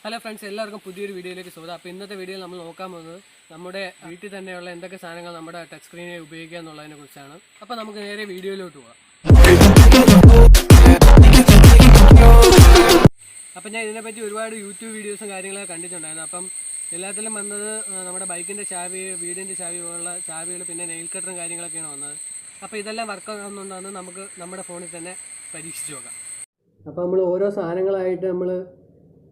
Hello friends, എല്ലാവർക്കും പുതിയൊരു വീഡിയോയിലേക്ക് സ്വാഗതം. അപ്പോൾ ഇന്നത്തെ വീഡിയോയിൽ നമ്മൾ നോക്കാൻ പോകുന്നത് നമ്മുടെ വീട്ടിൽ തന്നെയുള്ള എന്തൊക്കെ സാധനങ്ങൾ നമ്മുടെ ടച്ച് സ്ക്രീനിൽ ഉപയോഗിക്കുക എന്നുള്ളതിനെ കുറിച്ചാണ്. അപ്പോൾ നമുക്ക് നേരെ വീഡിയോയിലോട്ട് പോകാം. അപ്പം ഞാൻ ഇതിനെപ്പറ്റി ഒരുപാട് യൂട്യൂബ് വീഡിയോസും കാര്യങ്ങളൊക്കെ കണ്ടിട്ടുണ്ടായിരുന്നു. അപ്പം എല്ലാത്തിലും വന്നത് നമ്മുടെ ബൈക്കിൻ്റെ ചാവി, വീടിൻ്റെ ചാവി പോലുള്ള ചാവികൾ, പിന്നെ നെയിൽ കട്ടറും കാര്യങ്ങളൊക്കെയാണ് വന്നത്. അപ്പോൾ ഇതെല്ലാം വർക്ക് ആകുന്നുണ്ടെന്ന് നമുക്ക് നമ്മുടെ ഫോണിൽ തന്നെ പരീക്ഷിച്ച് നോക്കാം. അപ്പോൾ നമ്മൾ ഓരോ സാധനങ്ങളായിട്ട് നമ്മൾ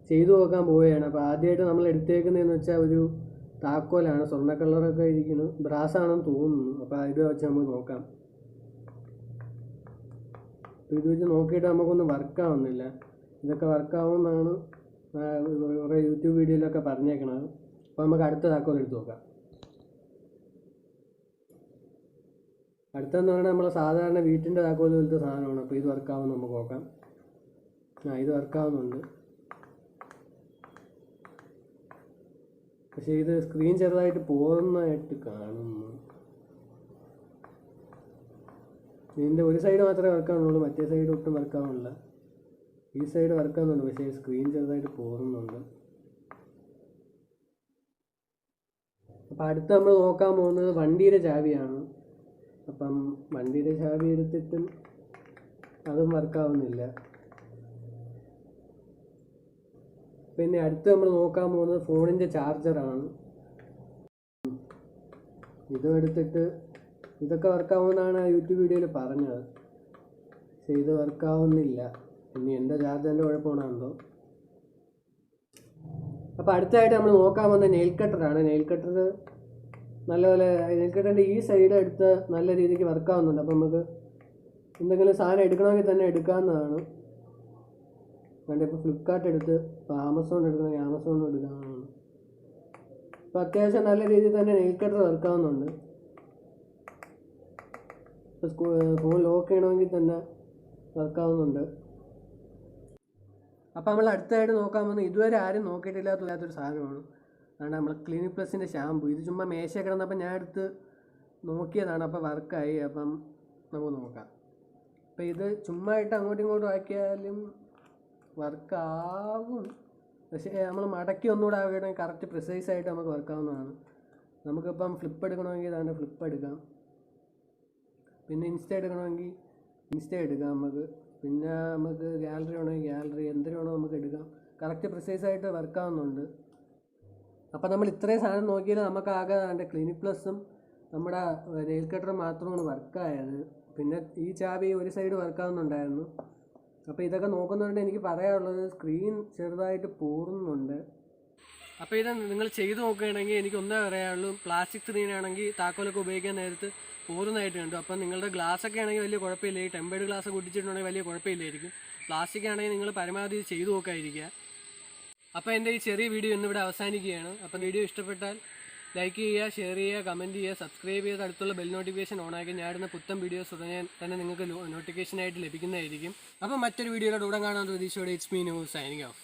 ചെയ്തു നോക്കാൻ പോവുകയാണ്. അപ്പോൾ ആദ്യമായിട്ട് നമ്മൾ എടുത്തേക്കുന്നതെന്ന് വെച്ചാൽ ഒരു താക്കോലാണ്. സ്വർണ്ണ കളറൊക്കെ ഇരിക്കുന്നു, ബ്രാസാണെന്ന് തോന്നുന്നു. അപ്പോൾ ഇത് വെച്ച് നമുക്ക് നോക്കാം. അപ്പോൾ ഇത് വെച്ച് നോക്കിയിട്ട് നമുക്കൊന്നും വർക്കാവുന്നില്ല. ഇതൊക്കെ വർക്കാവുമെന്നാണ് കുറേ യൂട്യൂബ് വീഡിയോയിലൊക്കെ പറഞ്ഞേക്കണത്. അപ്പോൾ നമുക്ക് അടുത്ത താക്കോൽ എടുത്ത് നോക്കാം. അടുത്തെന്ന് പറഞ്ഞാൽ നമ്മൾ സാധാരണ വീട്ടിൻ്റെ താക്കോൽ പോലത്തെ സാധനമാണ്. അപ്പോൾ ഇത് വർക്കാവുമെന്ന് നമുക്ക് നോക്കാം. ഇത് വർക്കാവുന്നുണ്ട്. പക്ഷേ ഇത് സ്ക്രീൻ ചെറുതായിട്ട് പോകുന്നതായിട്ട് കാണുന്നു. ഇതിൻ്റെ ഒരു സൈഡ് മാത്രമേ വർക്കാവുന്നുള്ളൂ, മറ്റേ സൈഡ് ഒട്ടും വർക്കാവുന്നില്ല. ഈ സൈഡ് വർക്കാവുന്നുണ്ട്, പക്ഷേ സ്ക്രീൻ ചെറുതായിട്ട് പോകുന്നുണ്ട്. അപ്പം അടുത്ത് നമ്മൾ നോക്കാൻ പോകുന്നത് വണ്ടിയുടെ ചാവിയാണ്. അപ്പം വണ്ടിയുടെ ചാവി എടുത്തിട്ടും അതും വർക്കാവുന്നില്ല. പിന്നെ അടുത്ത് നമ്മൾ നോക്കാൻ പോകുന്നത് ഫോണിൻ്റെ ചാർജറാണ്. ഇതും എടുത്തിട്ട് ഇതൊക്കെ വർക്കാവുമെന്നാണ് യൂട്യൂബ് വീഡിയോയിൽ പറഞ്ഞത്, പക്ഷേ ഇത് വർക്കാവുന്നില്ല. ഇനി എൻ്റെ ചാർജറിൻ്റെ കുഴപ്പമാണെന്തോ. അപ്പോൾ അടുത്തായിട്ട് നമ്മൾ നോക്കാൻ പോകുന്ന നെയിൽ കട്ടറാണ്. നെയിൽ കട്ടർ നല്ലപോലെ, നെയിൽ കട്ടറിൻ്റെ ഈ സൈഡ് എടുത്ത് നല്ല രീതിക്ക് വർക്കാവുന്നുണ്ട്. അപ്പോൾ നമുക്ക് എന്തെങ്കിലും സാധനം എടുക്കണമെങ്കിൽ തന്നെ എടുക്കാവുന്നതാണ്. അതുകൊണ്ട് ഇപ്പോൾ ഫ്ലിപ്കാർട്ട് എടുത്ത്, ഇപ്പോൾ ആമസോൺ എടുക്കണമെങ്കിൽ ആമസോണും എടുക്കാവുന്നതാണ്. അപ്പോൾ അത്യാവശ്യം നല്ല രീതിയിൽ തന്നെ നെയിൽ കട്ടർ വർക്കാവുന്നുണ്ട്. ഇപ്പോൾ ഫോൺ ലോക്ക് ചെയ്യണമെങ്കിൽ തന്നെ വർക്കാവുന്നുണ്ട്. അപ്പോൾ നമ്മൾ അടുത്തായിട്ട് നോക്കാൻ പോകുന്നത് ഇതുവരെ ആരും നോക്കിയിട്ടില്ലാത്തൊരു സാധനമാണ്. അതാണ് നമ്മൾ ക്ലിനിക് പ്ലസിൻ്റെ ഷാമ്പു. ഇത് ചുമ്മാ മേശ കിടന്നപ്പോൾ ഞാൻ എടുത്ത് നോക്കിയതാണ്. അപ്പോൾ വർക്കായി. അപ്പം നമുക്ക് നോക്കാം. അപ്പോൾ ഇത് ചുമ്മാ ഇട്ട് അങ്ങോട്ടും ഇങ്ങോട്ടും ആക്കിയാലും വർക്കാവും, പക്ഷേ നമ്മൾ മടക്കി ഒന്നുകൂടെ ആവുകയാണെങ്കിൽ കറക്റ്റ് പ്രിസൈസായിട്ട് നമുക്ക് വർക്കാവുന്നതാണ്. നമുക്കിപ്പം ഫ്ലിപ്പ് എടുക്കണമെങ്കിൽ ഇതാണ്ട് ഫ്ലിപ്പ് എടുക്കാം. പിന്നെ ഇൻസ്റ്റ എടുക്കണമെങ്കിൽ ഇൻസ്റ്റ എടുക്കാം നമുക്ക്. പിന്നെ നമുക്ക് ഗാലറി വേണമെങ്കിൽ ഗാലറി, എന്തിനു വേണോ നമുക്ക് എടുക്കാം. കറക്റ്റ് പ്രിസൈസായിട്ട് വർക്കാവുന്നുണ്ട്. അപ്പം നമ്മൾ ഇത്രയും സാധനം നോക്കിയാൽ നമുക്കാകെ അതിൻ്റെ ക്ലിനിക് പ്ലസും നമ്മുടെ നെയിൽ കട്ടറും മാത്രമാണ് വർക്കായത്. പിന്നെ ഈ ചാവി ഒരു സൈഡ് വർക്കാവുന്നുണ്ടായിരുന്നു. അപ്പോൾ ഇതൊക്കെ നോക്കുന്നതുകൊണ്ട് എനിക്ക് പറയാനുള്ളത് സ്ക്രീൻ ചെറുതായിട്ട് പോറുന്നുണ്ട്. അപ്പോൾ ഇത് നിങ്ങൾ ചെയ്ത് നോക്കുകയാണെങ്കിൽ എനിക്ക് ഒന്നേ പറയാനുള്ളൂ, പ്ലാസ്റ്റിക് സ്ക്രീനാണെങ്കിൽ താക്കോലൊക്കെ ഉപയോഗിക്കാൻ നേരത്ത് പോറുന്നതായിട്ട് കണ്ടു. അപ്പം നിങ്ങളുടെ ഗ്ലാസ്സൊക്കെ ആണെങ്കിൽ വലിയ കുഴപ്പമില്ല. ഈ ടെമ്പേർഡ് ഗ്ലാസ് കുടിച്ചിട്ടുണ്ടെങ്കിൽ വലിയ കുഴപ്പമില്ലായിരിക്കും. പ്ലാസ്റ്റിക് ആണെങ്കിൽ നിങ്ങൾ പരമാവധി ചെയ്ത് നോക്കാതിരിക്കുക. അപ്പോൾ എൻ്റെ ഈ ചെറിയ വീഡിയോ ഇന്നിവിടെ അവസാനിക്കുകയാണ്. അപ്പം വീഡിയോ ഇഷ്ടപ്പെട്ടാൽ ലൈക്ക് ചെയ്യുക, ഷെയർ ചെയ്യുക, കമൻറ്റ് ചെയ്യുക, സബ്സ്ക്രൈബ് ചെയ്ത് അടുത്തുള്ള ബെൽ നോട്ടിഫിക്കേഷൻ ഓണാക്കി ഞാനിടുന്ന പുത്തൻ വീഡിയോസ് ഉടനെ തന്നെ നിങ്ങൾക്ക് നോട്ടിഫിക്കേഷനായിട്ട് ലഭിക്കുന്നതായിരിക്കും. അപ്പോൾ മറ്റൊരു വീഡിയോയുടെ ഉടൻ കാണാൻ പ്രതീക്ഷയോടെ it's me news signing off.